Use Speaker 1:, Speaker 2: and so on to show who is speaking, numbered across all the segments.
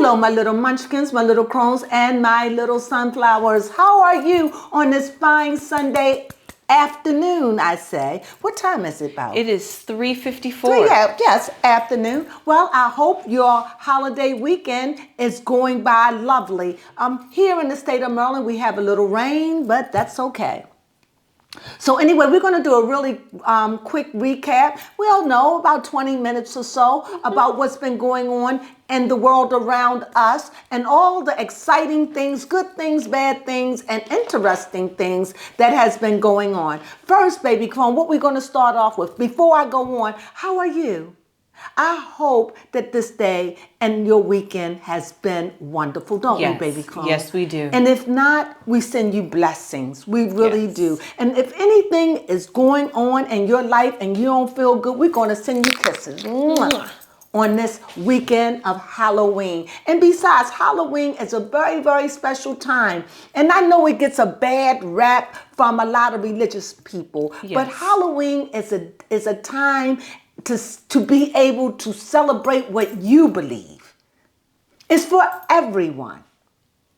Speaker 1: Hello, my little munchkins, my little crones, and my little sunflowers. How are you on this fine Sunday afternoon, I say? What time is it about?
Speaker 2: It is 3:54.
Speaker 1: Yes, afternoon. Well, I hope your holiday weekend is going by lovely. Here in the state of Maryland, we have a little rain, but that's okay. So anyway, we're going to do a really quick recap. We all know about 20 minutes or so about what's been going on in the world around us and all the exciting things, good things, bad things, and interesting things that has been going on. First, baby Crone, what we're going to start off with, before I go on, how are you? I hope that this day and your weekend has been wonderful, don't we, baby Crone?
Speaker 2: Yes, we do.
Speaker 1: And if not, we send you blessings. We really do. And if anything is going on in your life and you don't feel good, we're going to send you kisses on this weekend of Halloween. And besides, Halloween is a very, very special time. And I know it gets a bad rap from a lot of religious people, but Halloween is a time to be able to celebrate what you believe. It's for everyone.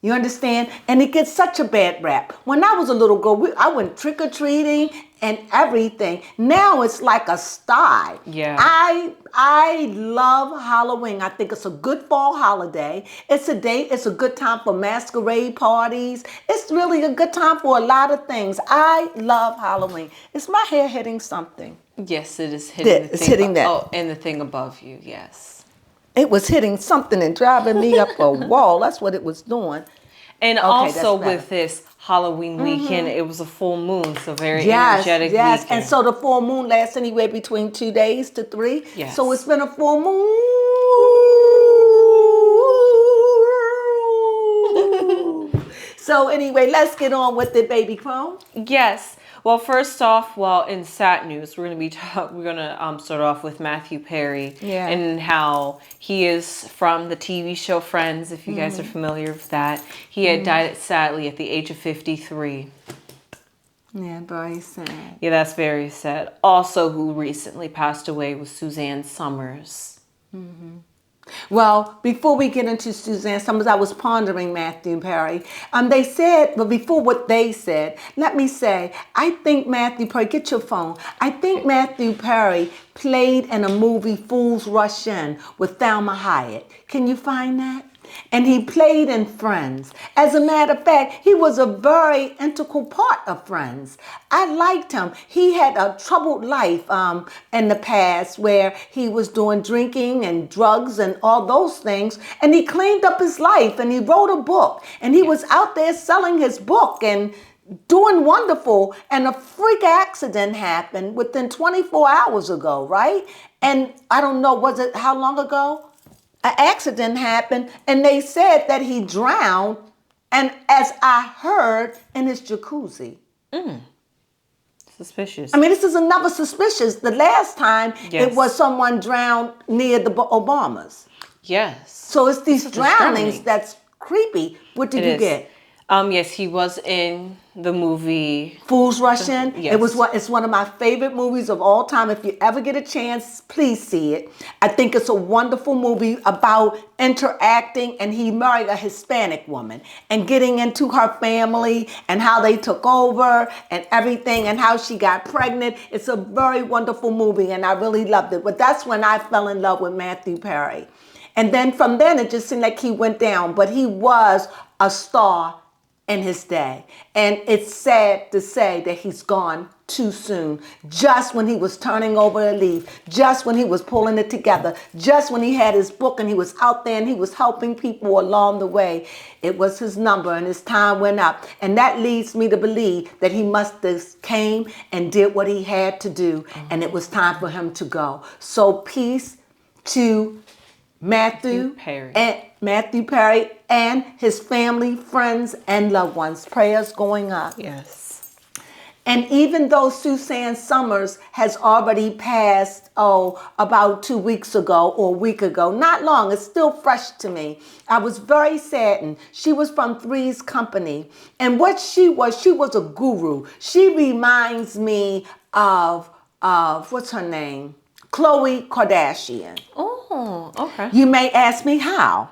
Speaker 1: You understand? And it gets such a bad rap. When I was a little girl, I went trick-or-treating and everything. Now it's like a style.
Speaker 2: Yeah.
Speaker 1: I love Halloween. I think it's a good fall holiday. It's a good time for masquerade parties. It's really a good time for a lot of things. I love Halloween. Is my hair hitting something?
Speaker 2: Yes, it is hitting
Speaker 1: It's hitting that.
Speaker 2: Oh, and the thing above you, yes.
Speaker 1: It was hitting something and driving me up a wall. That's what it was doing.
Speaker 2: And also with this Halloween weekend, it was a full moon, so very energetic weekend.
Speaker 1: And so the full moon lasts anywhere between 2 days to 3.
Speaker 2: Yes.
Speaker 1: So it's been a full moon. So anyway, let's get on with it, baby Crone.
Speaker 2: Yes. Well, first off, in sad news, we're gonna start off with Matthew Perry and how he is from the TV show Friends. If you guys are familiar with that, he had died sadly at the age of 53.
Speaker 1: Yeah, very sad.
Speaker 2: Yeah, that's very sad. Also, who recently passed away was Suzanne Summers.
Speaker 1: Well, before we get into Suzanne Summers, I was pondering Matthew Perry. They said, but before what they said, let me say, I think Matthew Perry, get your phone. I think Matthew Perry played in a movie, Fools Rush In, with Thelma Hyatt. Can you find that? And he played in Friends. As a matter of fact, he was a very integral part of Friends. I liked him. He had a troubled life in the past where he was doing drinking and drugs and all those things. And he cleaned up his life and he wrote a book. And he was out there selling his book and doing wonderful. And a freak accident happened within 24 hours ago, right? And I don't know, how long ago? An accident happened, and they said that he drowned, and as I heard, in his jacuzzi.
Speaker 2: Suspicious.
Speaker 1: I mean, this is another suspicious. The last time it was someone drowned near the Obamas.
Speaker 2: Yes.
Speaker 1: So it's these drownings that's creepy. What did you get?
Speaker 2: Yes, he was in the movie
Speaker 1: Fools Rush In.
Speaker 2: Yes.
Speaker 1: It's one of my favorite movies of all time. If you ever get a chance, please see it. I think it's a wonderful movie about interacting, and he married a Hispanic woman and getting into her family and how they took over and everything and how she got pregnant. It's a very wonderful movie and I really loved it. But that's when I fell in love with Matthew Perry. And then from then it just seemed like he went down, but he was a star in his day. And it's sad to say that he's gone too soon, just when he was turning over a leaf, just when he was pulling it together, just when he had his book and he was out there and he was helping people along the way. It was his number and his time went up. And that leads me to believe that he must have came and did what he had to do, and it was time for him to go. So peace to Matthew Perry and his family, friends, and loved ones. Prayers going up.
Speaker 2: Yes.
Speaker 1: And even though Suzanne Summers has already passed, about 2 weeks ago or a week ago, not long, it's still fresh to me. I was very saddened. She was from Three's Company. And what she was a guru. She reminds me of what's her name? Khloe Kardashian.
Speaker 2: Oh, okay.
Speaker 1: You may ask me how.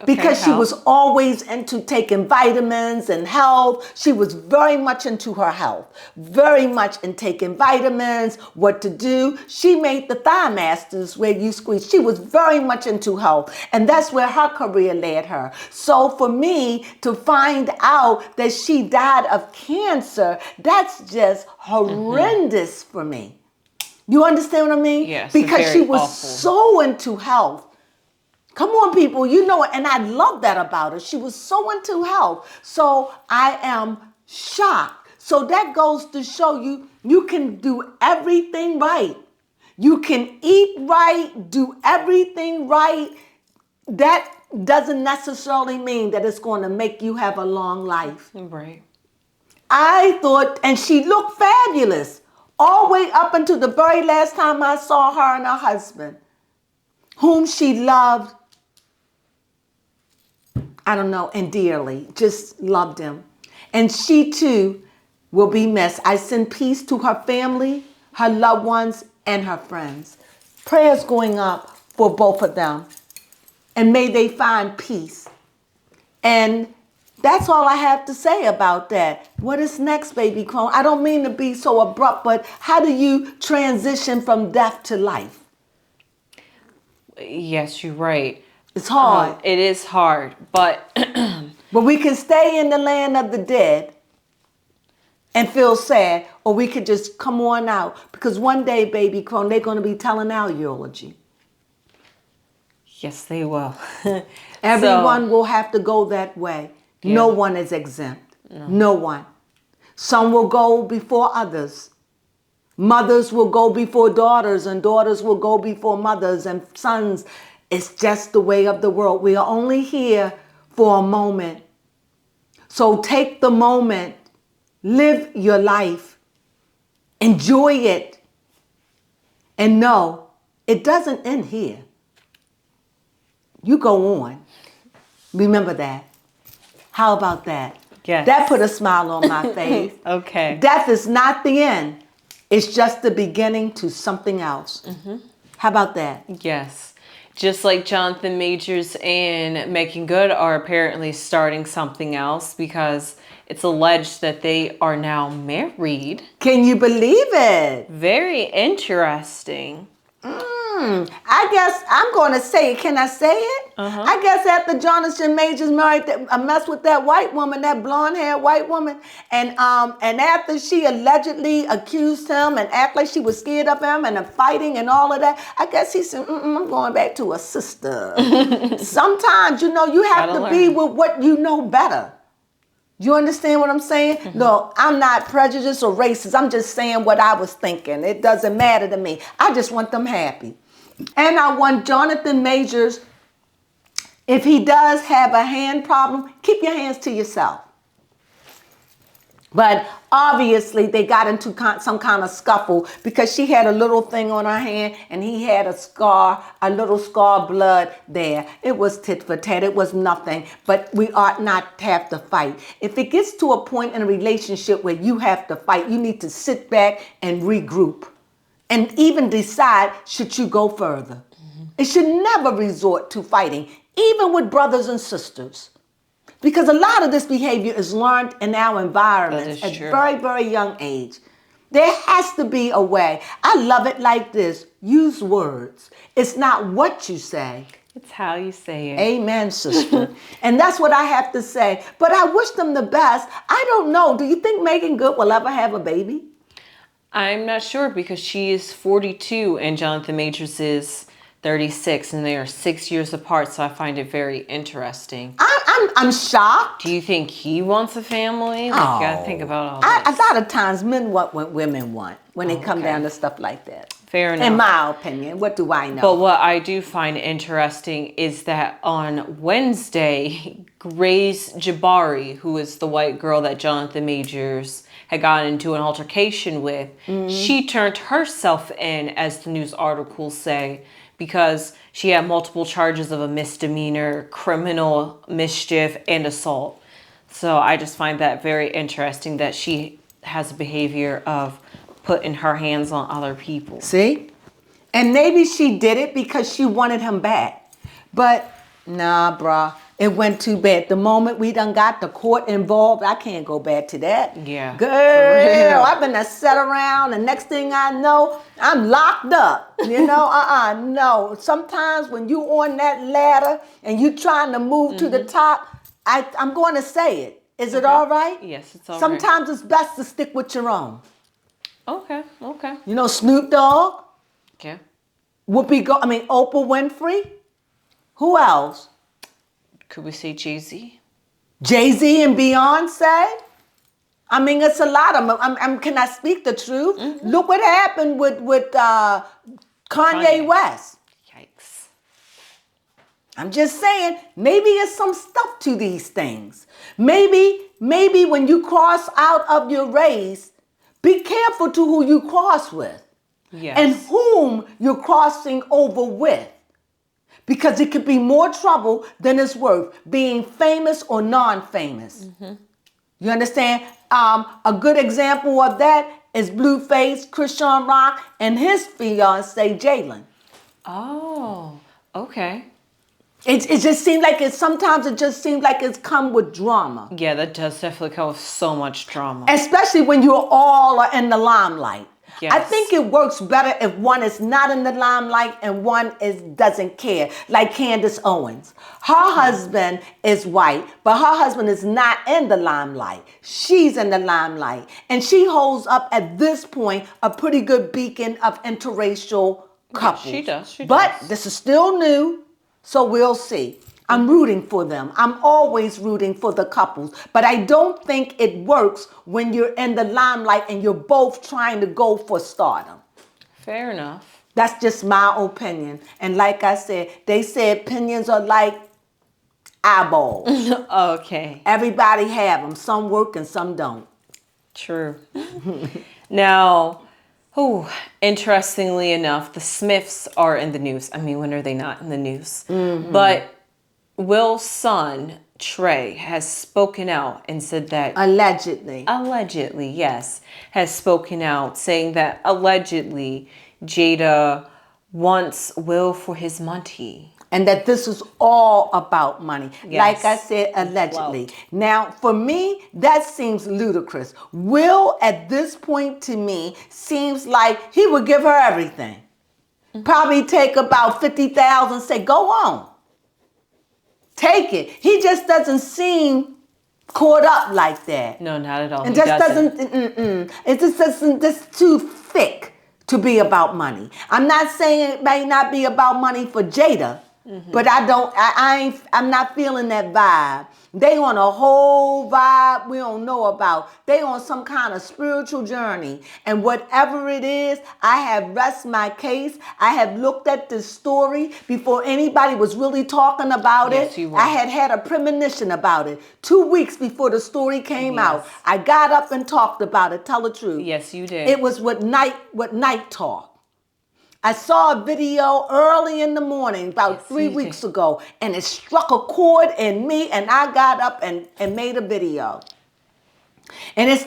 Speaker 1: because she
Speaker 2: health.
Speaker 1: was always into taking vitamins and health. She was very much into her health, very much in taking vitamins, what to do. She made the Thigh Masters where you squeeze. She was very much into health, and that's where her career led her. So for me to find out that she died of cancer, that's just horrendous for me. You understand what I mean?
Speaker 2: Yes,
Speaker 1: because she
Speaker 2: very
Speaker 1: was
Speaker 2: awful.
Speaker 1: so into health. Come on, people, you know it. And I love that about her. She was so into health. So I am shocked. So that goes to show you, you can do everything right. You can eat right, do everything right. That doesn't necessarily mean that it's going to make you have a long life.
Speaker 2: Right.
Speaker 1: I thought, and she looked fabulous all the way up until the very last time I saw her and her husband, whom she loved, I don't know, and dearly, just loved him. And she too will be missed. I send peace to her family, her loved ones, and her friends. Prayers going up for both of them. And may they find peace. And that's all I have to say about that. What is next, baby Crone? I don't mean to be so abrupt, but how do you transition from death to life?
Speaker 2: Yes, you're right.
Speaker 1: It's hard.
Speaker 2: It is hard, but
Speaker 1: But we can stay in the land of the dead and feel sad, or we could just come on out. Because one day, baby Crone, they're going to be telling our eulogy.
Speaker 2: yes, they will.
Speaker 1: Everyone will have to go that way.
Speaker 2: Yeah.
Speaker 1: No one is exempt. No one. Some will go before others. Mothers will go before daughters, and daughters will go before mothers and sons. It's just the way of the world. We are only here for a moment. So take the moment, live your life, enjoy it, and know it doesn't end here. You go on. Remember that. How about that?
Speaker 2: Yes.
Speaker 1: That put a smile on my face.
Speaker 2: Okay.
Speaker 1: Death is not the end. It's just the beginning to something else. Mm-hmm. How about that?
Speaker 2: Yes. Just like Jonathan Majors and Making Good are apparently starting something else because it's alleged that they are now married.
Speaker 1: Can you believe it?
Speaker 2: Very interesting.
Speaker 1: I guess I'm going to say it. Can I say it? I guess after Jonathan Majors married, messed with that white woman, that blonde-haired white woman, and after she allegedly accused him and acted like she was scared of him and fighting and all of that, I guess he said, I'm going back to a sister. Sometimes, you know, you have to be with what you know better. You understand what I'm saying? No, I'm not prejudiced or racist. I'm just saying what I was thinking. It doesn't matter to me. I just want them happy. And I want Jonathan Majors, if he does have a hand problem, keep your hands to yourself. But obviously they got into some kind of scuffle because she had a little thing on her hand and he had a scar, a little scar blood there. It was tit for tat. It was nothing. But we ought not to have to fight. If it gets to a point in a relationship where you have to fight, you need to sit back and regroup and even decide, should you go further? It should never resort to fighting, even with brothers and sisters. Because a lot of this behavior is learned in our environments at very, very young age. There has to be a way. I love it like this. Use words. It's not what you say.
Speaker 2: It's how you say it.
Speaker 1: Amen, sister. And that's what I have to say. But I wish them the best. I don't know. Do you think Megan Good will ever have a baby?
Speaker 2: I'm not sure because she is 42 and Jonathan Majors is 36 and they are 6 years apart, so I find it very interesting.
Speaker 1: I'm shocked.
Speaker 2: Do you think he wants a family? Like, you gotta think about all this.
Speaker 1: A lot of times men want what women want when they come down to stuff like that.
Speaker 2: Fair enough.
Speaker 1: In my opinion. What do I know?
Speaker 2: But what I do find interesting is that on Wednesday, Grace Jabari, who is the white girl that Jonathan Majors had gotten into an altercation with, she turned herself in, as the news articles say, because she had multiple charges of a misdemeanor, criminal mischief, and assault. So I just find that very interesting that she has a behavior of putting her hands on other people.
Speaker 1: See? And maybe she did it because she wanted him back. But Nah, bruh. It went too bad. The moment we done got the court involved, I can't go back to that.
Speaker 2: Yeah,
Speaker 1: Girl,
Speaker 2: for real.
Speaker 1: I've been sat around, and next thing I know, I'm locked up. No. Sometimes when you on that ladder and you trying to move to the top, I'm going to say it. Is it all right?
Speaker 2: Yes, it's all right.
Speaker 1: Sometimes it's best to stick with your own.
Speaker 2: Okay.
Speaker 1: Snoop Dogg,
Speaker 2: Okay.
Speaker 1: Oprah Winfrey. Who else?
Speaker 2: Could we say Jay-Z?
Speaker 1: Jay-Z and Beyonce. It's a lot of them. Can I speak the truth?
Speaker 2: Mm-hmm.
Speaker 1: Look what happened with Kanye West.
Speaker 2: Yikes.
Speaker 1: I'm just saying, maybe it's some stuff to these things. Maybe when you cross out of your race, be careful to who you cross with.
Speaker 2: Yes.
Speaker 1: And whom you're crossing over with. Because it could be more trouble than it's worth, being famous or non-famous. Mm-hmm. You understand? A good example of that is Blueface, Christian Rock, and his fiancée, Jalen.
Speaker 2: Oh, okay.
Speaker 1: It just seems like sometimes it just seems like it's come with drama.
Speaker 2: Yeah, that does definitely come with so much drama.
Speaker 1: Especially when you're all in the limelight.
Speaker 2: Yes.
Speaker 1: I think it works better if one is not in the limelight and one doesn't care, like Candace Owens. Her husband is white, but her husband is not in the limelight. She's in the limelight. And she holds up, at this point, a pretty good beacon of interracial couples.
Speaker 2: Yeah, she does.
Speaker 1: But this is still new, so we'll see. I'm rooting for them. I'm always rooting for the couples. But I don't think it works when you're in the limelight and you're both trying to go for stardom.
Speaker 2: Fair enough.
Speaker 1: That's just my opinion. And like I said, they say opinions are like eyeballs.
Speaker 2: Okay.
Speaker 1: Everybody have them. Some work and some don't.
Speaker 2: True. Now, interestingly enough, the Smiths are in the news. When are they not in the news? Mm-hmm. But Will's son, Trey, has spoken out and said that... Allegedly, yes. Has spoken out saying that allegedly Jada wants Will for his money.
Speaker 1: And that this is all about money.
Speaker 2: Yes.
Speaker 1: Like I said, allegedly. Now, for me, that seems ludicrous. Will, at this point to me, seems like he would give her everything. Mm-hmm. Probably take about $50,000, say, go on. Take it. He just doesn't seem caught up like that.
Speaker 2: No, not at all.
Speaker 1: And just doesn't. It just doesn't. Just too thick to be about money. I'm not saying it may not be about money for Jada, but I'm not feeling that vibe. They on a whole vibe we don't know about. They on some kind of spiritual journey. And whatever it is, I have rest my case. I have looked at this story before anybody was really talking about it.
Speaker 2: You were.
Speaker 1: I had a premonition about it 2 weeks before the story came out. I got up and talked about it. Tell the truth.
Speaker 2: Yes, you did.
Speaker 1: It was with Night Talk. I saw a video early in the morning, about 3 weeks ago, and it struck a chord in me, and I got up and made a video. And it's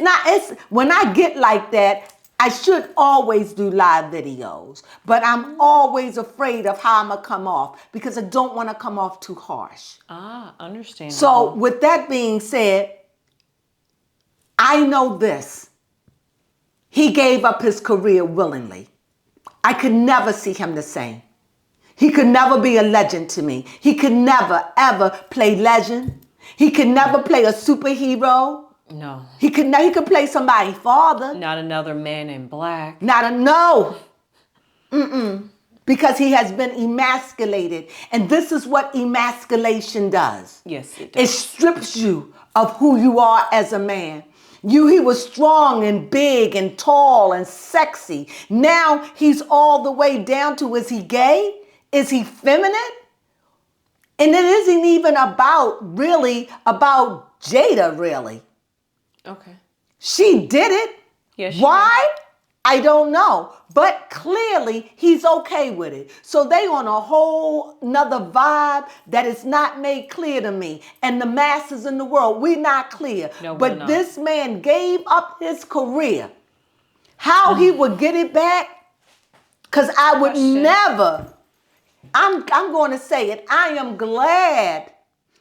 Speaker 1: when I get like that, I should always do live videos, but I'm always afraid of how I'm going to come off because I don't want to come off too harsh.
Speaker 2: Understandable.
Speaker 1: So with that being said, I know this. He gave up his career willingly. I could never see him the same. He could never be a legend to me. He could never, ever play legend. He could never play a superhero.
Speaker 2: No.
Speaker 1: He could play somebody's father.
Speaker 2: Not another Man in Black.
Speaker 1: No. Because he has been emasculated. And this is what emasculation does.
Speaker 2: Yes, it does.
Speaker 1: It strips you of who you are as a man. He was strong and big and tall and sexy. Now he's all the way down to, is he gay? Is he feminine? And it isn't even about Jada, really.
Speaker 2: Okay.
Speaker 1: She did it.
Speaker 2: Yes.
Speaker 1: Why? I don't know. But clearly he's okay with it. So they on a whole nother vibe that is not made clear to me. And the masses in the world, we're not clear.
Speaker 2: No, we're
Speaker 1: but
Speaker 2: not.
Speaker 1: This man gave up his career. How he would get it back? Because I would never. I'm going to say it. I am glad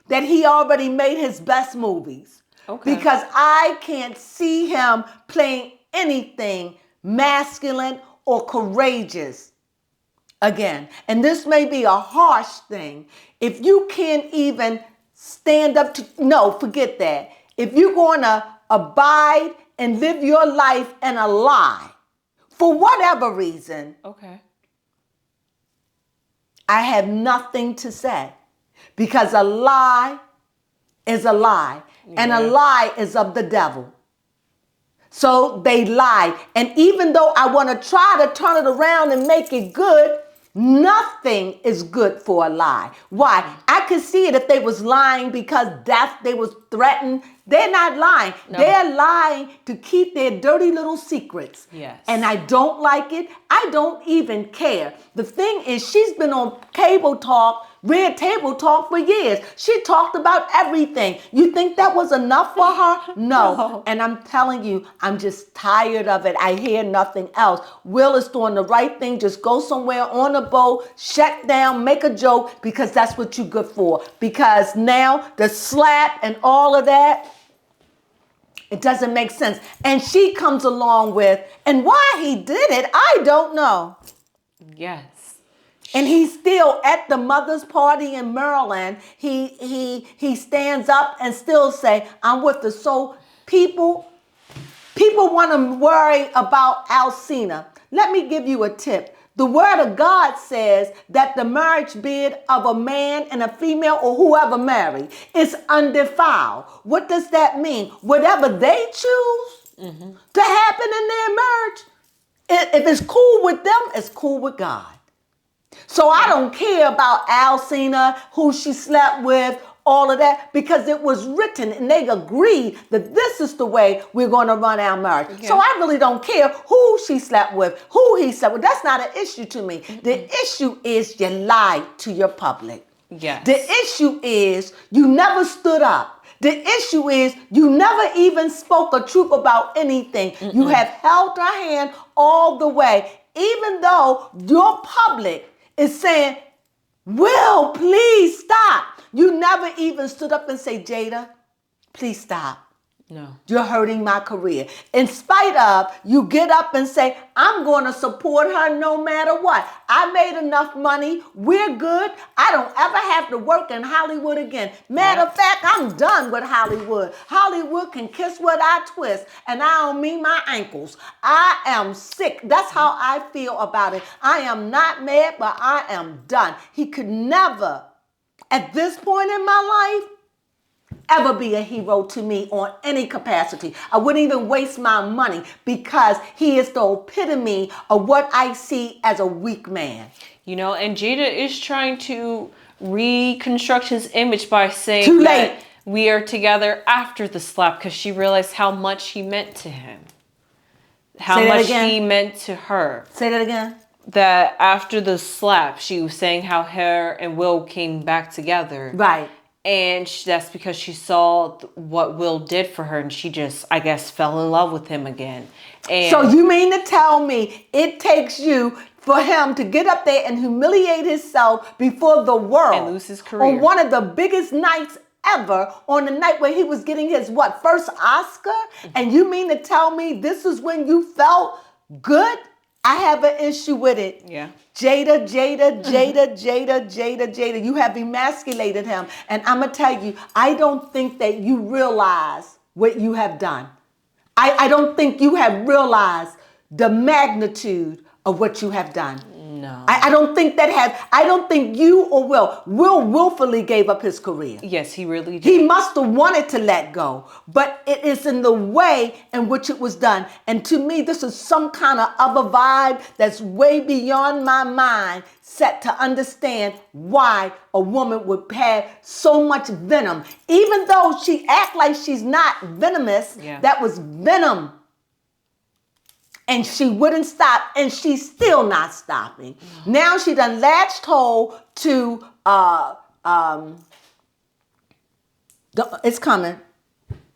Speaker 1: that he already made his best movies.
Speaker 2: Okay.
Speaker 1: Because I can't see him playing anything masculine or courageous again. And this may be a harsh thing. If you can't even stand up to, no, forget that. If you're going to abide and live your life in a lie, for whatever reason,
Speaker 2: Okay.
Speaker 1: I have nothing to say. Because a lie is a lie. And a lie is of the devil. So they lied. And even though I want to try to turn it around and make it good, nothing is good for a lie. Why? I could see it if they was lying because they was threatened. They're not lying. No. They're lying to keep their dirty little secrets.
Speaker 2: Yes.
Speaker 1: And I don't like it. I don't even care. The thing is, she's been on cable talk, Red Table Talk for years. She talked about everything. You think that was enough for her? No. And I'm telling you, I'm just tired of it. I hear nothing else. Will is doing the right thing. Just go somewhere on a boat, shut down, make a joke, because that's what you're good for. Because now the slap and all of that, it doesn't make sense. And she comes along with, and why he did it, I don't know.
Speaker 2: Yes.
Speaker 1: And he's still at the mother's party in Maryland. He stands up and still say, I'm with the soul. People want to worry about Alcina. Let me give you a tip. The word of God says that the marriage bed of a man and a female or whoever married is undefiled. What does that mean? Whatever they choose to happen in their marriage, if it's cool with them, it's cool with God. So I don't care about Alcina, who she slept with, all of that, because it was written and they agreed that this is the way we're going to run our marriage. Okay. So I really don't care who she slept with, who he slept with. That's not an issue to me. The issue is you lied to your public.
Speaker 2: Yes.
Speaker 1: The issue is you never stood up. The issue is you never even spoke a truth about anything. You have held her hand all the way, even though your public is saying, Will, please stop. You never even stood up and say, Jada, please stop.
Speaker 2: No.
Speaker 1: You're hurting my career. In spite of, you get up and say, I'm going to support her no matter what. I made enough money. We're good. I don't ever have to work in Hollywood again. Matter of fact, I'm done with Hollywood. Hollywood can kiss what I twist, and I don't mean my ankles. I am sick. That's how I feel about it. I am not mad, but I am done. He could never, at this point in my life, ever be a hero to me on any capacity. I wouldn't even waste my money because he is the epitome of what I see as a weak man.
Speaker 2: You know, and Jada is trying to reconstruct his image by saying that we are together after the slap because she realized how much he meant to him. How much he meant to her.
Speaker 1: Say that again.
Speaker 2: That after the slap, she was saying how her and Will came back together.
Speaker 1: Right.
Speaker 2: And that's because she saw what Will did for her, and she just, I guess, fell in love with him again. And
Speaker 1: so you mean to tell me it takes you for him to get up there and humiliate himself before the world
Speaker 2: and lose his career
Speaker 1: on one of the biggest nights ever, on the night where he was getting his first Oscar? And you mean to tell me this is when you felt good? I have an issue with it.
Speaker 2: Yeah.
Speaker 1: Jada. You have emasculated him. And I'm going to tell you, I don't think that you realize what you have done. I don't think you have realized the magnitude of what you have done.
Speaker 2: No.
Speaker 1: I don't think you or Will willfully gave up his career.
Speaker 2: Yes, he really did.
Speaker 1: He must have wanted to let go, but it is in the way in which it was done. And to me, this is some kind of other vibe that's way beyond my mind set to understand why a woman would have so much venom. Even though she act like she's not venomous, that was venom. And she wouldn't stop, and she's still not stopping. Now she done latched hold to, it's coming,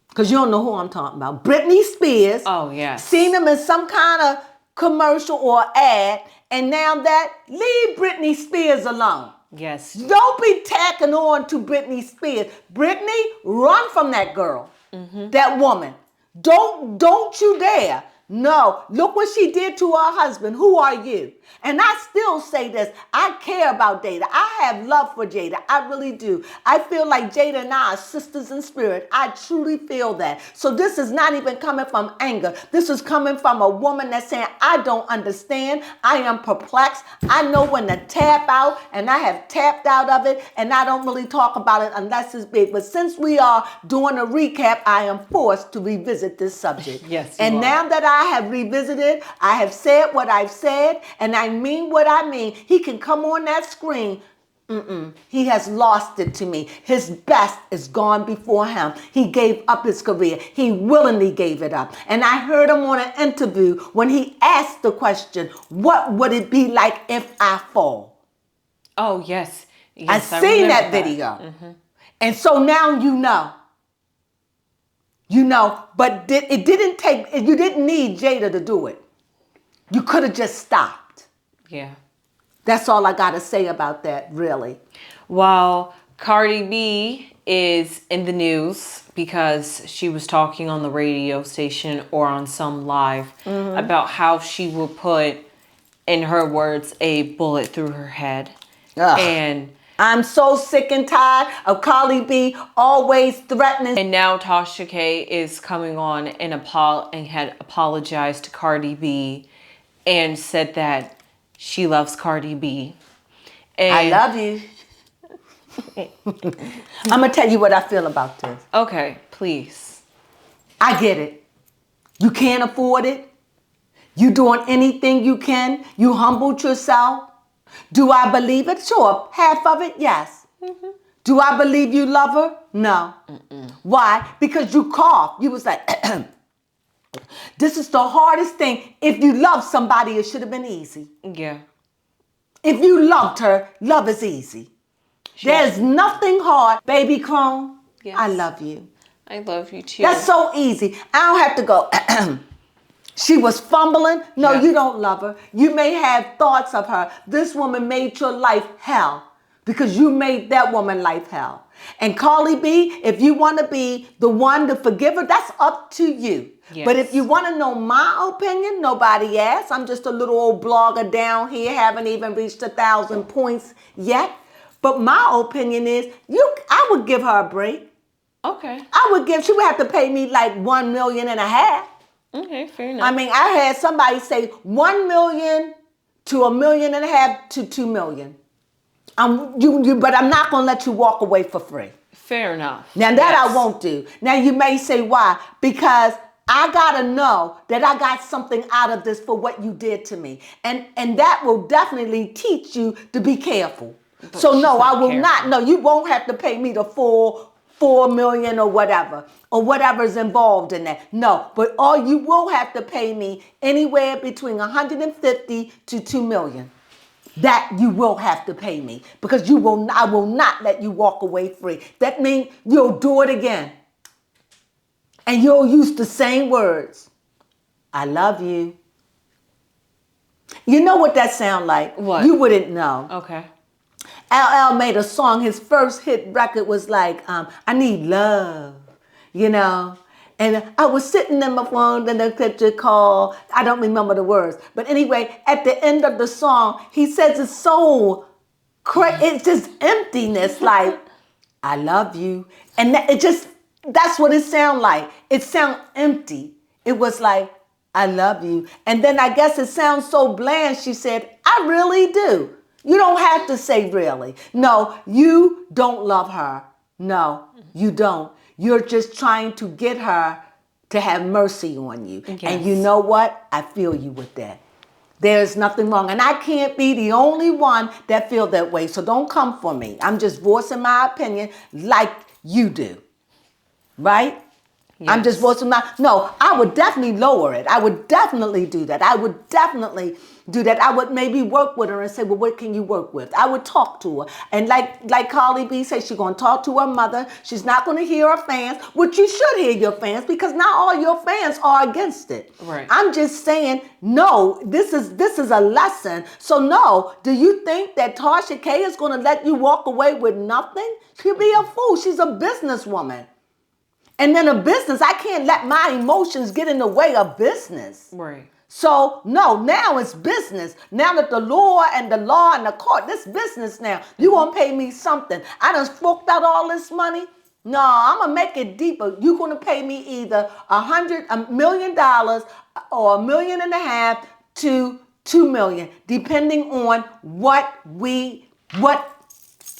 Speaker 1: because you don't know who I'm talking about. Britney Spears.
Speaker 2: Oh, yeah.
Speaker 1: Seen him in some kind of commercial or ad, and now that, leave Britney Spears alone.
Speaker 2: Yes.
Speaker 1: Don't be tacking on to Britney Spears. Britney, run from that girl, that woman. Don't you dare. No, look what she did to her husband. Who are you? And I still say this. I care about Jada. I have love for Jada. I really do. I feel like Jada and I are sisters in spirit. I truly feel that. So this is not even coming from anger. This is coming from a woman that's saying, I don't understand. I am perplexed. I know when to tap out, and I have tapped out of it, and I don't really talk about it unless it's big. But since we are doing a recap, I am forced to revisit this subject.
Speaker 2: Yes,
Speaker 1: and now that I have revisited, I have said what I've said, and I mean what I mean. He can come on that screen. He has lost it to me. His best is gone before him. He gave up his career. He willingly gave it up. And I heard him on an interview when he asked the question, what would it be like if I fall?
Speaker 2: Oh, yes.
Speaker 1: I seen that video. And so now you know. You know, but it didn't take, you didn't need Jada to do it. You could have just stopped.
Speaker 2: Yeah.
Speaker 1: That's all I got to say about that, really.
Speaker 2: While Cardi B is in the news because she was talking on the radio station or on some live about how she will put, in her words, a bullet through her head.
Speaker 1: Ugh.
Speaker 2: And
Speaker 1: I'm so sick and tired of Cardi B always threatening.
Speaker 2: And now Tasha K is coming on and had apologized to Cardi B and said that she loves Cardi B. And
Speaker 1: I love you. I'm going to tell you what I feel about this.
Speaker 2: Okay, please.
Speaker 1: I get it. You can't afford it. You doing anything you can. You humbled yourself. Do I believe it? Sure. Half of it, yes. Do I believe you love her? No. Why? Because you coughed. You was like, this is the hardest thing. If you love somebody, it should have been easy.
Speaker 2: Yeah.
Speaker 1: If you loved her, love is easy. There's nothing hard. Baby Crone,
Speaker 2: yes.
Speaker 1: I love you.
Speaker 2: I love you too.
Speaker 1: That's so easy. I don't have to go, she was fumbling. No, you don't love her. You may have thoughts of her. This woman made your life hell because you made that woman life hell. And Cardi B, if you want to be the one to forgive her, that's up to you. Yes. But if you want to know my opinion, nobody asked. I'm just a little old blogger down here, haven't even reached 1,000 points yet. But my opinion is, I would give her a break.
Speaker 2: Okay.
Speaker 1: She would have to pay me like $1.5 million.
Speaker 2: Okay, fair enough.
Speaker 1: I mean, I had somebody say 1 million to $1.5 million to $2 million. But I'm not going to let you walk away for free.
Speaker 2: Fair enough.
Speaker 1: Now that I won't do. Now you may say why? Because I got to know that I got something out of this for what you did to me. And that will definitely teach you to be careful. But so no, I will not. No, you won't have to pay me the full $4 million or whatever's involved in that. No, but all you will have to pay me anywhere between 150 to $2 million. That you will have to pay me because I will not let you walk away free. That means you'll do it again. And you'll use the same words. I love you. You know what that sound like?
Speaker 2: What?
Speaker 1: You wouldn't know.
Speaker 2: Okay.
Speaker 1: LL made a song. His first hit record was like, I need love, you know. And I was sitting in my phone and the picture call. I don't remember the words. But anyway, at the end of the song, he says it's so it's just emptiness, like, I love you. And that's what it sound like. It sound empty. It was like, I love you. And then I guess it sounds so bland. She said, I really do. You don't have to say really. No, you don't love her. No, you don't. You're just trying to get her to have mercy on you. Yes. And you know what? I feel you with that. There's nothing wrong. And I can't be the only one that feel that way. So don't come for me. I'm just voicing my opinion like you do. Right? Yes. I'm just voicing no, I would definitely lower it. I would definitely do that. I would definitely do that. I would maybe work with her and say, well, what can you work with? I would talk to her. And like Carly B said, she's going to talk to her mother. She's not going to hear her fans, which you should hear your fans, because not all your fans are against it.
Speaker 2: Right.
Speaker 1: I'm just saying, no, this is a lesson. So no, do you think that Tasha K is going to let you walk away with nothing? She'll be a fool. She's a businesswoman. And then a business, I can't let my emotions get in the way of business.
Speaker 2: Right.
Speaker 1: So, no, now it's business. Now that the law and the court, this business now. You going to pay me something. I done forked out all this money. No, I'm going to make it deeper. You're going to pay me either $1 million or $1.5 million to $2 million, depending on what we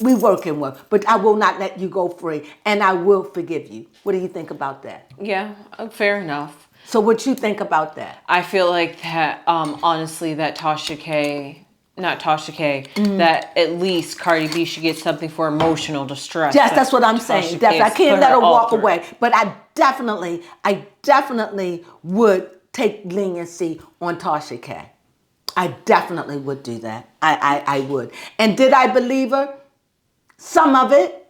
Speaker 1: working with. But I will not let you go free, and I will forgive you. What do you think about that?
Speaker 2: Yeah, fair enough.
Speaker 1: So what you think about that?
Speaker 2: I feel like that, honestly, that not Tasha K, that at least Cardi B should get something for emotional distress.
Speaker 1: Yes, that's what I'm saying. Definitely. I can't let her walk away. But I definitely would take leniency on Tasha K. I definitely would do that. I would. And did I believe her? Some of it.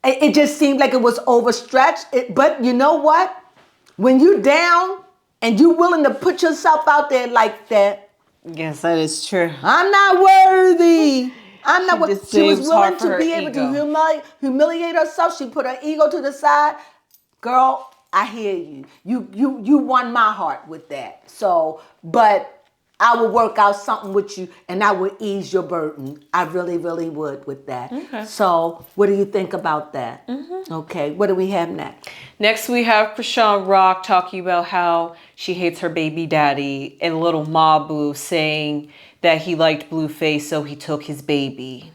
Speaker 1: It just seemed like it was overstretched. But you know what? When you down and you willing to put yourself out there like that.
Speaker 2: Yes, that is true.
Speaker 1: I'm not worthy. I'm not worthy. She was willing to be able
Speaker 2: ego.
Speaker 1: to humiliate herself. She put her ego to the side. Girl, I hear you. You won my heart with that. So, but I will work out something with you and I will ease your burden. I really, really would with that.
Speaker 2: Okay.
Speaker 1: So what do you think about that? Mm-hmm. Okay. What do we have next?
Speaker 2: Next, we have Chrisean Rock talking about how she hates her baby daddy, and Little Mabu saying that he liked Blueface, so he took his baby,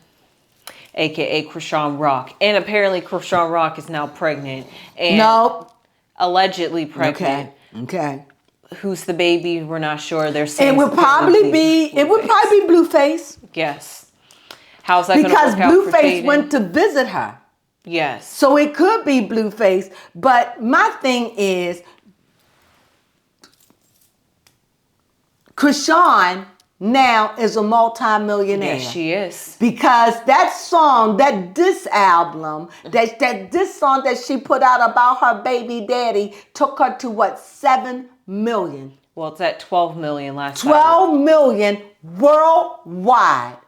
Speaker 2: aka Chrisean Rock. And apparently Chrisean Rock is now pregnant. And
Speaker 1: nope.
Speaker 2: Allegedly pregnant.
Speaker 1: Okay.
Speaker 2: Who's the baby? We're not sure. They're saying
Speaker 1: it would probably be Blueface.
Speaker 2: Yes. How's that going to work out?
Speaker 1: Because Blueface went to visit her.
Speaker 2: Yes.
Speaker 1: So it could be Blueface. But my thing is, Chrisean now is a multi-millionaire.
Speaker 2: Yes, she is.
Speaker 1: Because that song, that diss album, that diss song that she put out about her baby daddy took her to what, 7 million?
Speaker 2: Well, it's at 12 million last
Speaker 1: 12 million worldwide.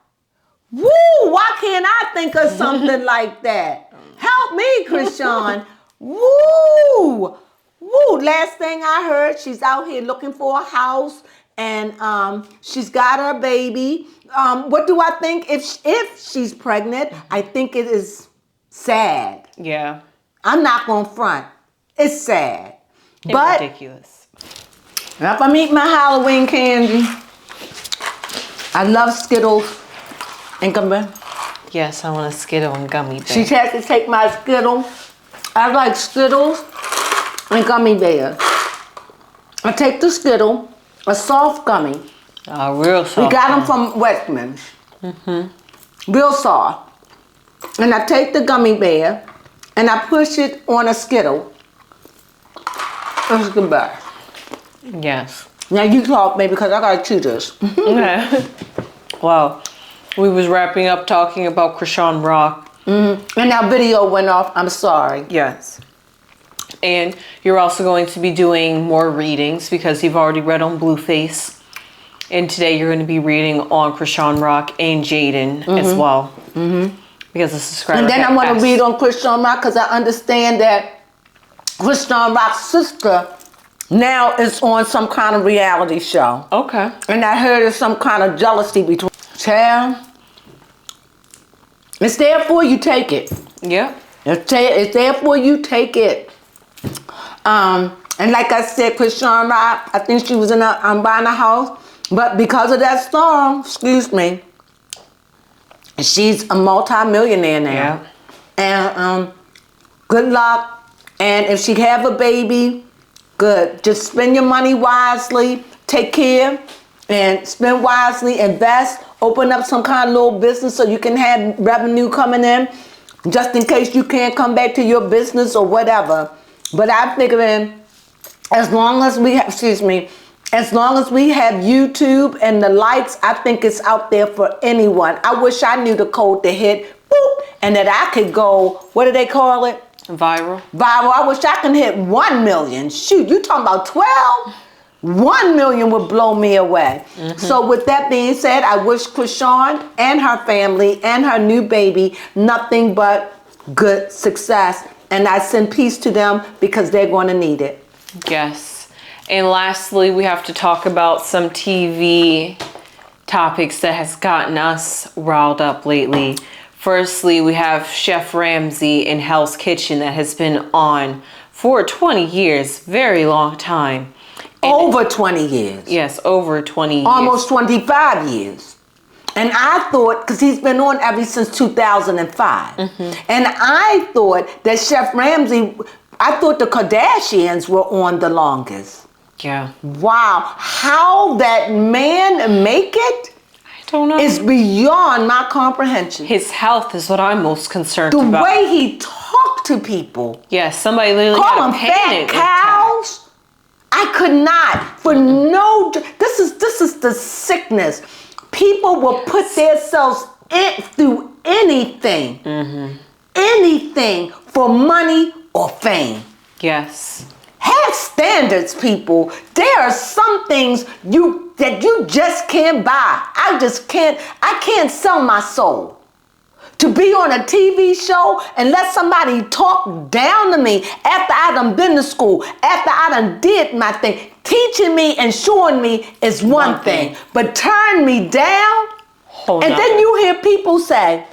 Speaker 1: Woo! Why can't I think of something like that? Help me, Chrisean. Woo! Woo! Last thing I heard, she's out here looking for a house, and she's got her baby. What do I think if she's pregnant? I think it is sad.
Speaker 2: Yeah.
Speaker 1: I'm not gonna front. It's sad.
Speaker 2: But ridiculous.
Speaker 1: If I'm eating my Halloween candy, I love Skittles and gummy.
Speaker 2: Yes, I want a Skittle and gummy bear.
Speaker 1: She has to take my Skittle. I like Skittles and gummy bears. I take the Skittle, a soft gummy.
Speaker 2: Oh, real soft.
Speaker 1: We got them from Westman's. Mm-hmm. Real soft. And I take the gummy bear and I push it on a Skittle. It's the best.
Speaker 2: Yes.
Speaker 1: Now you talk, baby, because I gotta chew this.
Speaker 2: Okay. Wow. We was wrapping up talking about Chrisean Rock.
Speaker 1: Mm-hmm. And our video went off. I'm sorry.
Speaker 2: Yes. And you're also going to be doing more readings because you've already read on Blueface. And today you're going to be reading on Chrisean Rock and Jaden as well. Mm-hmm. Because the subscriber.
Speaker 1: And then I want to read on Chrisean Rock because I understand that Chrisean Rock's sister now is on some kind of reality show.
Speaker 2: Okay.
Speaker 1: And I heard there's some kind of jealousy between. Child, it's there for you, take it.
Speaker 2: Yeah.
Speaker 1: It's there for you, take it. And like I said, Chrisean Rock, I think she was buying a house. But because of that song, excuse me, she's a multi-millionaire now. Yeah. And good luck. And if she have a baby, good. Just spend your money wisely. Take care and spend wisely. Invest. Open up some kind of little business so you can have revenue coming in. Just in case you can't come back to your business or whatever. But I'm figuring as long as we have, As long as we have YouTube and the likes, I think it's out there for anyone. I wish I knew the code to hit, boop, and that I could go, what do they call it?
Speaker 2: Viral.
Speaker 1: Viral. I wish I could hit 1 million. Shoot, you talking about 12? 1 million would blow me away. So with that being said, I wish Krishan and her family and her new baby nothing but good success. And I send peace to them because they're going to need it.
Speaker 2: Yes. And lastly, we have to talk about some TV topics that has gotten us riled up lately. Firstly, we have Chef Ramsay in Hell's Kitchen that has been on for 20 years, very long time. And
Speaker 1: over 20 years.
Speaker 2: Yes, over 20 years.
Speaker 1: Almost 25 years. And I thought, because he's been on ever since 2005. And I thought that Chef Ramsay, I thought the Kardashians were on the longest.
Speaker 2: Yeah.
Speaker 1: Wow. How that man make it?
Speaker 2: I don't know.
Speaker 1: Is beyond my comprehension.
Speaker 2: His health is what I'm most concerned
Speaker 1: The
Speaker 2: about.
Speaker 1: way he talked to people.
Speaker 2: Yes, somebody literally
Speaker 1: Call
Speaker 2: got
Speaker 1: them
Speaker 2: painted.
Speaker 1: fat cows. I could not. For no, this is the sickness. People will put themselves in through anything. Anything for money or fame.
Speaker 2: Yes.
Speaker 1: Have standards, people. There are some things that you just can't buy. I can't sell my soul. To be on a TV show and let somebody talk down to me after I done been to school, after I done did my thing. Teaching me and showing me is one thing. But turn me down, then you hear people say,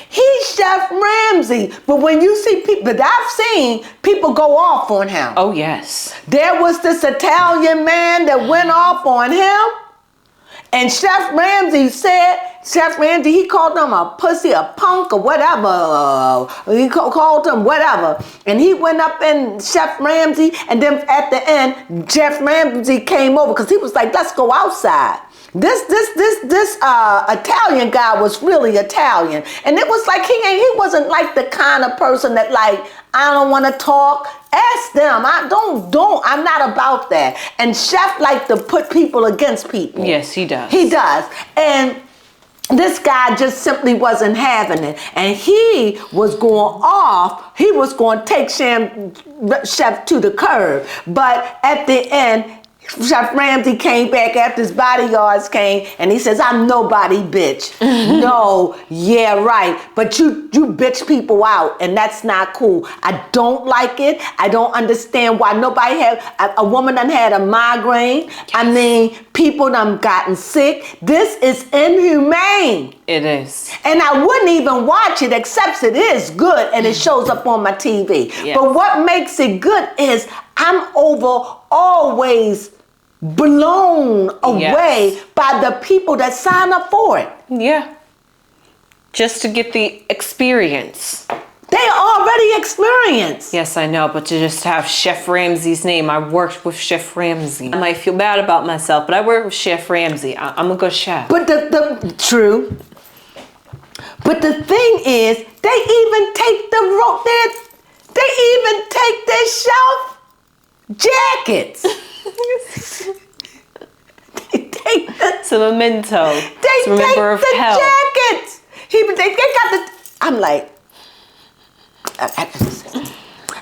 Speaker 1: he's Chef Ramsay. But when you see people that I've seen, people go off on him.
Speaker 2: Oh, yes.
Speaker 1: There was this Italian man that went off on him. And Chef Ramsay he called him a pussy, a punk, or whatever. He called him whatever. And he went up in Chef Ramsay. And then at the end, Chef Ramsay came over because he was like, let's go outside. This Italian guy was really Italian. And it was like he wasn't like the kind of person that like, I don't want to talk. Ask them. I'm not about that. And Chef like to put people against people.
Speaker 2: Yes, he does.
Speaker 1: He does. And this guy just simply wasn't having it. And he was going off. He was going to take Chef to the curb. But at the end, Chef Ramsay came back after his bodyguards came and he says, I'm nobody, bitch. No, yeah, right. But you bitch people out and that's not cool. I don't like it. I don't understand why nobody a woman done had a migraine. Yes. I mean, people done gotten sick. This is inhumane.
Speaker 2: It is.
Speaker 1: And I wouldn't even watch it except it is good and it shows up on my TV. Yes. But what makes it good is I'm always blown away by the people that sign up for it.
Speaker 2: Yeah. Just to get the experience.
Speaker 1: They already experienced.
Speaker 2: Yes, I know, but to just have Chef Ramsay's name, I worked with Chef Ramsay. I might feel bad about myself, but I work with Chef Ramsay. I'm a good chef.
Speaker 1: But true. But the thing is, they even take their shelf jackets.
Speaker 2: It's a memento.
Speaker 1: They
Speaker 2: remember of
Speaker 1: take the
Speaker 2: hell.
Speaker 1: jackets. They got the. I'm like,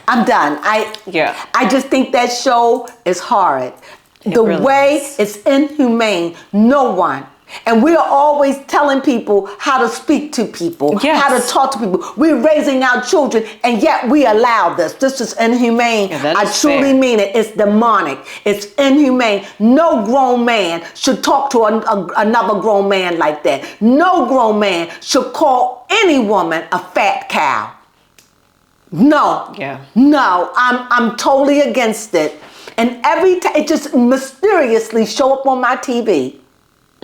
Speaker 1: I'm done. I just think that show is horrid. The way it's inhumane. No one. And we're always telling people how to speak to people, how to talk to people. We're raising our children, and yet we allow this. This is inhumane. I truly mean it. It's demonic. It's inhumane. No grown man should talk to another grown man like that. No grown man should call any woman a fat cow. No.
Speaker 2: Yeah.
Speaker 1: No. I'm totally against it. And every time it just mysteriously show up on my TV.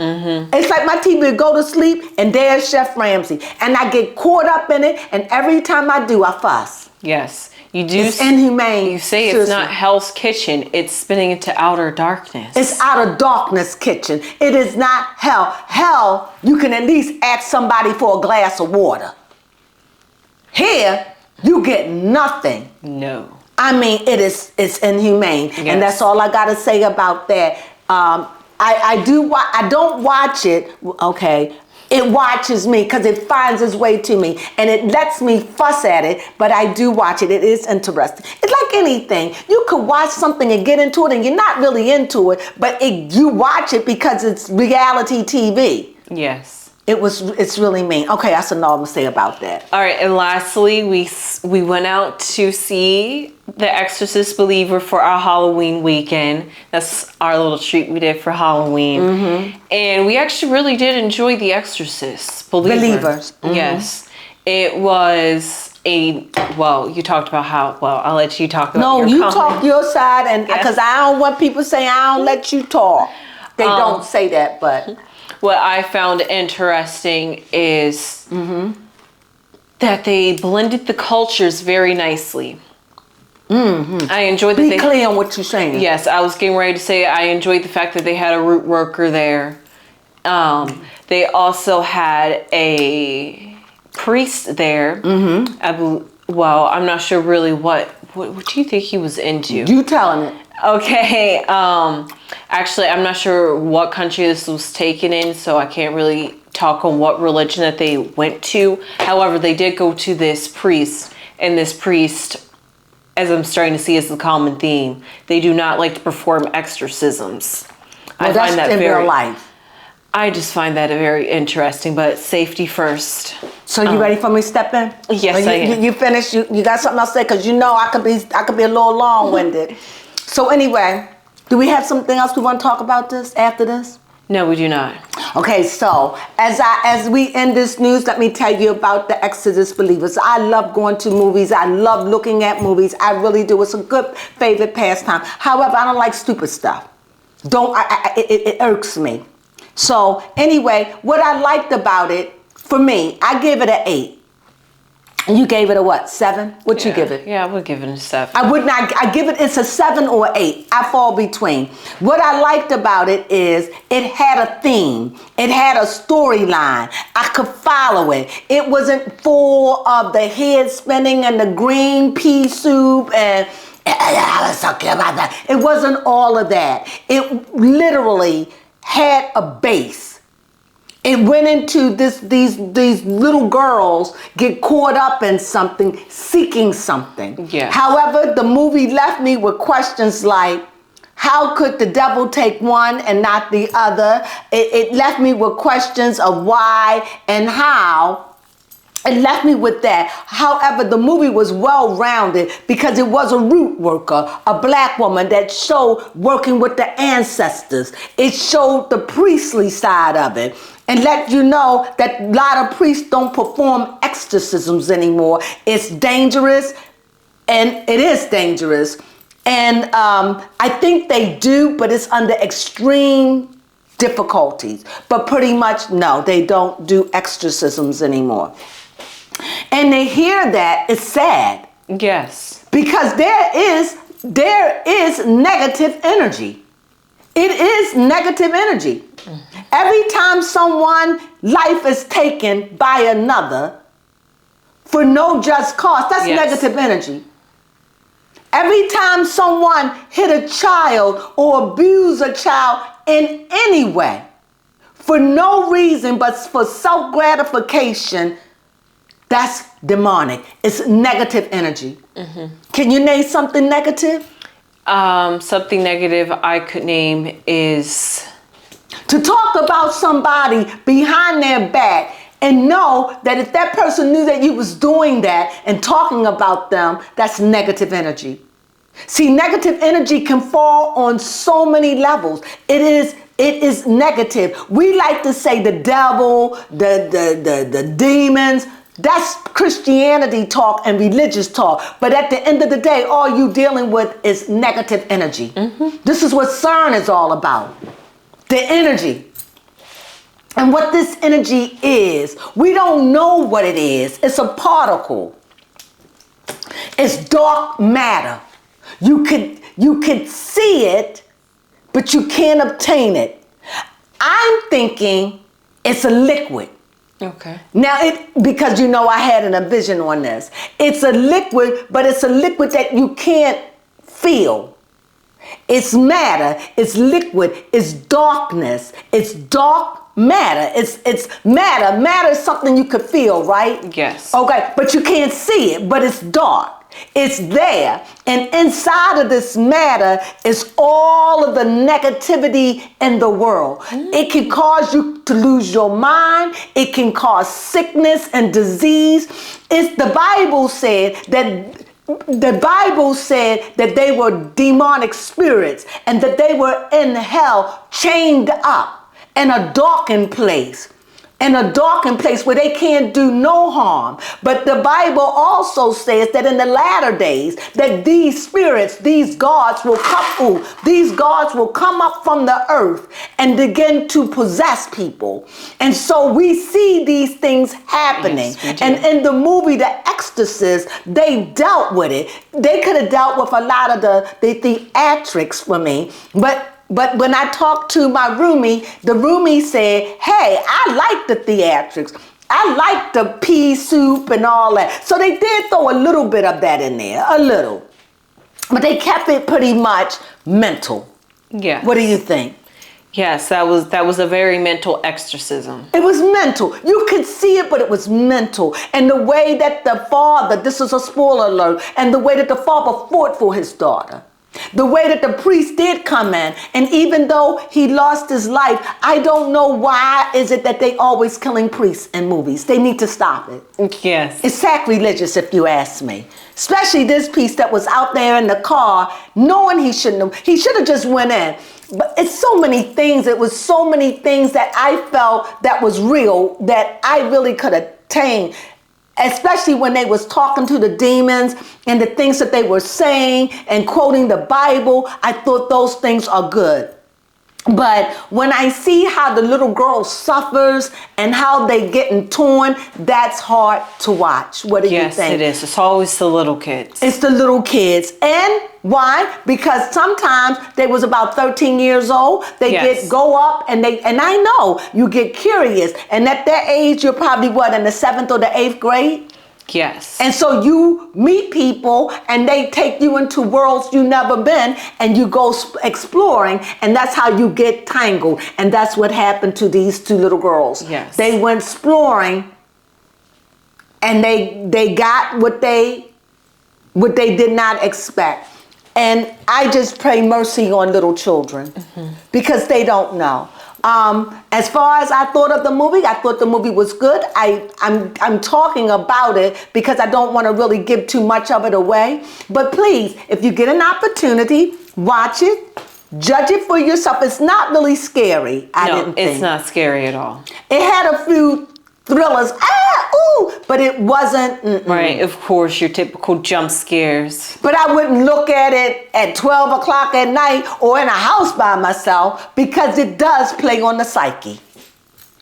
Speaker 1: It's like my TV would go to sleep and there's Chef Ramsay. And I get caught up in it and every time I do, I fuss.
Speaker 2: Yes. You do.
Speaker 1: It's inhumane.
Speaker 2: You say it's not Hell's Kitchen. It's spinning into outer darkness.
Speaker 1: It's outer darkness kitchen. It is not hell. Hell, you can at least ask somebody for a glass of water. Here, you get nothing.
Speaker 2: No.
Speaker 1: I mean, it's inhumane,
Speaker 2: Yes.
Speaker 1: and that's all I gotta say about that. I don't watch it. Okay, it watches me because it finds its way to me, and it lets me fuss at it. But I do watch it. It is interesting. It's like anything. You could watch something and get into it, and you're not really into it, but you watch it because it's reality TV.
Speaker 2: Yes.
Speaker 1: It's really mean. Okay, that's all I'm gonna say about that.
Speaker 2: All right, and lastly, we went out to see The Exorcist Believer for our Halloween weekend. That's our little treat we did for Halloween. Mm-hmm. And we actually really did enjoy The Exorcist Believer.
Speaker 1: Mm-hmm.
Speaker 2: Yes. It was you talked about how, I'll let you talk about
Speaker 1: No,
Speaker 2: your
Speaker 1: you
Speaker 2: comment.
Speaker 1: talk your side, and
Speaker 2: Yes.
Speaker 1: because I don't want people saying I don't let you talk. They don't say that, but...
Speaker 2: What I found interesting is that they blended the cultures very nicely. Mm-hmm. I enjoyed that.
Speaker 1: Be clear on what you're saying.
Speaker 2: Yes, I was getting ready to say I enjoyed the fact that they had a root worker there. They also had a priest there. Mm-hmm. I'm not sure really what do you think he was into?
Speaker 1: You telling it.
Speaker 2: Okay. Actually, I'm not sure what country this was taken in, so I can't really talk on what religion that they went to. However, they did go to this priest, and this priest, as I'm starting to see as the common theme, they do not like to perform exorcisms.
Speaker 1: Well, that's in real life.
Speaker 2: I just find that very interesting, but safety first.
Speaker 1: So you ready for me to step in?
Speaker 2: Yes, I am.
Speaker 1: You finished? You got something else to say? Because you know I could be a little long-winded. So anyway, do we have something else we want to talk about this after this?
Speaker 2: No, we do not.
Speaker 1: Okay, so as we end this news, let me tell you about The Exorcist Believers. I love going to movies. I love looking at movies. I really do. It's a good favorite pastime. However, I don't like stupid stuff. It irks me. So anyway, what I liked about it, for me, I give it an 8. And you gave it a what? 7? What'd you give it?
Speaker 2: Yeah, I would give it a 7.
Speaker 1: I would not. I give it. It's a 7 or 8. I fall between. What I liked about it is it had a theme. It had a storyline. I could follow it. It wasn't full of the head spinning and the green pea soup and I was talking about that. It wasn't all of that. It literally had a base. It went into these little girls get caught up in something, seeking something.
Speaker 2: Yes.
Speaker 1: However, the movie left me with questions like, how could the devil take one and not the other? It left me with questions of why and how. It left me with that. However, the movie was well-rounded because it was a root worker, a black woman that showed working with the ancestors. It showed the priestly side of it and let you know that a lot of priests don't perform exorcisms anymore. It's dangerous, and it is dangerous. And I think they do, but it's under extreme difficulties. But pretty much, no, they don't do exorcisms anymore. And to hear that is sad.
Speaker 2: Yes.
Speaker 1: Because there is negative energy. It is negative energy. Mm-hmm. Every time someone's life is taken by another for no just cause, that's negative energy. Every time someone hit a child or abuse a child in any way, for no reason but for self-gratification, that's demonic. It's negative energy. Mm-hmm. Can you name something negative?
Speaker 2: Something negative I could name is...
Speaker 1: to talk about somebody behind their back and know that if that person knew that you was doing that and talking about them, that's negative energy. See, negative energy can fall on so many levels. It is negative. We like to say the devil, the demons. That's Christianity talk and religious talk. But at the end of the day, all you dealing with is negative energy. Mm-hmm. This is what CERN is all about. The energy. And what this energy is, we don't know what it is. It's a particle. It's dark matter. You could see it, but you can't obtain it. I'm thinking it's a liquid.
Speaker 2: Okay.
Speaker 1: Now, because I had a vision on this. It's a liquid, but it's a liquid that you can't feel. It's matter. It's liquid. It's darkness. It's dark matter. It's matter. Matter is something you could feel, right?
Speaker 2: Yes.
Speaker 1: Okay, but you can't see it, but it's dark. It's there. And inside of this matter is all of the negativity in the world. It can cause you to lose your mind. It can cause sickness and disease. The Bible said that they were demonic spirits and that they were in hell, chained up in a darkened place. In a darkened place where they can't do no harm. But the Bible also says that in the latter days that these spirits, these gods will come up from the earth and begin to possess people. And so we see these things happening.
Speaker 2: Yes,
Speaker 1: and in the movie The Exorcist, they dealt with it. They could have dealt with a lot of the theatrics for me, But when I talked to my roomie, the roomie said, hey, I like the theatrics. I like the pea soup and all that. So they did throw a little bit of that in there, a little. But they kept it pretty much mental.
Speaker 2: Yeah.
Speaker 1: What do you think?
Speaker 2: Yes, that was a very mental exorcism.
Speaker 1: It was mental. You could see it, but it was mental. And the way that the father, this is a spoiler alert, and the way that the father fought for his daughter. The way that the priest did come in, and even though he lost his life, I don't know why is it that they always killing priests in movies. They need to stop it.
Speaker 2: Yes.
Speaker 1: It's sacrilegious if you ask me. Especially this priest that was out there in the car, knowing he should have just went in. But it's so many things. It was so many things that I felt that was real that I really could attain. Especially when they was talking to the demons and the things that they were saying and quoting the Bible, I thought those things are good. But when I see how the little girl suffers and how they getting torn, that's hard to watch. What do you think?
Speaker 2: Yes, it is. It's always the little kids.
Speaker 1: It's the little kids. And why? Because sometimes they was about 13 years old. They go up and I know you get curious. And at that age, you're probably in the 7th or the 8th grade?
Speaker 2: Yes.
Speaker 1: And so you meet people and they take you into worlds you never been and you go exploring, and that's how you get tangled. And that's what happened to these two little girls.
Speaker 2: Yes.
Speaker 1: They went exploring and they got what they did not expect. And I just pray mercy on little children because they don't know. As far as I thought of the movie, I thought the movie was good. I'm talking about it because I don't want to really give too much of it away. But please, if you get an opportunity, watch it. Judge it for yourself. It's not really scary. I didn't think.
Speaker 2: It's not scary at all.
Speaker 1: It had a few thrillers, but it wasn't.
Speaker 2: Right, of course, your typical jump scares.
Speaker 1: But I wouldn't look at it at 12 o'clock at night or in a house by myself because it does play on the psyche.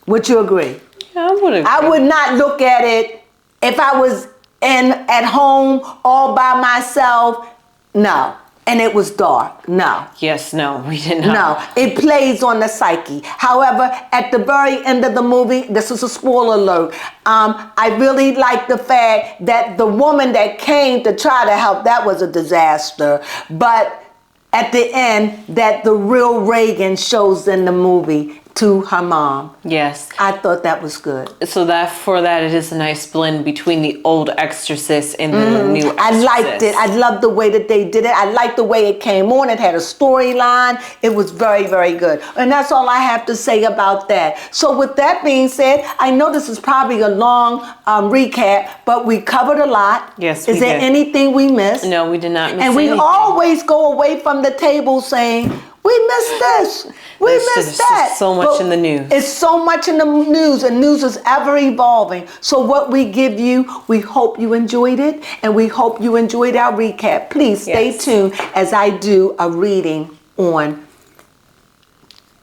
Speaker 1: Would you agree?
Speaker 2: Yeah, I would agree.
Speaker 1: I would not look at it if I was at home all by myself. No. And it was dark. No.
Speaker 2: Yes, no, we did not.
Speaker 1: No, it plays on the psyche. However, at the very end of the movie, this is a spoiler alert, I really like the fact that the woman that came to try to help, that was a disaster. But at the end, that the real Reagan shows in the movie to her mom.
Speaker 2: Yes.
Speaker 1: I thought that was good.
Speaker 2: So it is a nice blend between the old Exorcist and the new Exorcist.
Speaker 1: I liked it. I loved the way that they did it. I liked the way it came on. It had a storyline. It was very, very good. And that's all I have to say about that. So with that being said, I know this is probably a long recap, but we covered a lot.
Speaker 2: Yes,
Speaker 1: Is there anything we missed?
Speaker 2: No, we did not miss
Speaker 1: anything. And we always go away from the table saying, we missed this. We missed that.
Speaker 2: There's so much in the news.
Speaker 1: It's so much in the news, and news is ever evolving. So what we give you, we hope you enjoyed it, and we hope you enjoyed our recap. Please stay tuned as I do a reading on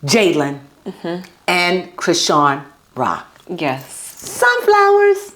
Speaker 1: Jalen and Krishan Rock.
Speaker 2: Yes.
Speaker 1: Sunflowers.